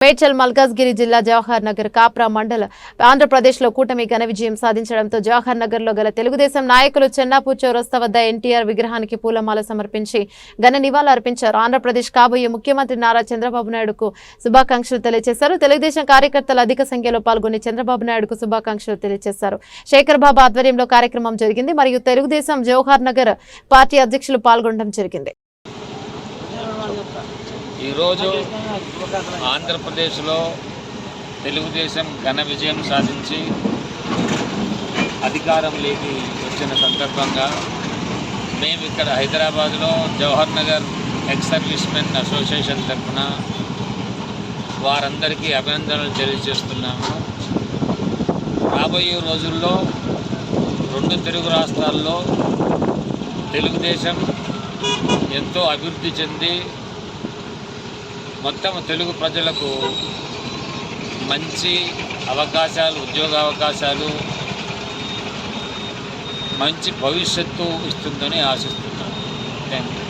మేడ్చల్ మల్కాజ్గిరి జిల్లా జవహర్ నగర్ కాప్రా మండల ఆంధ్రప్రదేశ్లో కూటమి ఘన విజయం సాధించడంతో జవహర్ నగర్లో గల తెలుగుదేశం నాయకులు చెన్నాపూర్ చౌరస్తా వద్ద ఎన్టీఆర్ విగ్రహానికి పూలమాల సమర్పించి ఘన నివాళులు అర్పించారు. ఆంధ్రప్రదేశ్ కాబోయే ముఖ్యమంత్రి నారా చంద్రబాబు నాయుడుకు శుభాకాంక్షలు తెలియజేశారు. తెలుగుదేశం కార్యకర్తలు అధిక సంఖ్యలో పాల్గొని చంద్రబాబు నాయుడుకు శుభాకాంక్షలు తెలియజేశారు. శేఖర్ బాబు ఆధ్వర్యంలో కార్యక్రమం జరిగింది మరియు తెలుగుదేశం జవహర్ నగర్ పార్టీ అధ్యక్షులు పాల్గొనడం జరిగింది. ఈరోజు ఆంధ్రప్రదేశ్లో తెలుగుదేశం ఘన విజయం సాధించి అధికారంలోకి వచ్చిన సందర్భంగా మేము ఇక్కడ హైదరాబాద్లో Jawahar Nagar ex servicemen association తరఫున వారందరికీ అభినందనలు తెలియజేస్తున్నాము. రాబోయే రోజుల్లో రెండు తెలుగు రాష్ట్రాల్లో తెలుగుదేశం ఎంతో అభివృద్ధి చెంది మొత్తం తెలుగు ప్రజలకు మంచి అవకాశాలు, ఉద్యోగ అవకాశాలు, మంచి భవిష్యత్తు ఇస్తుందని ఆశిస్తున్నాను. Thank you.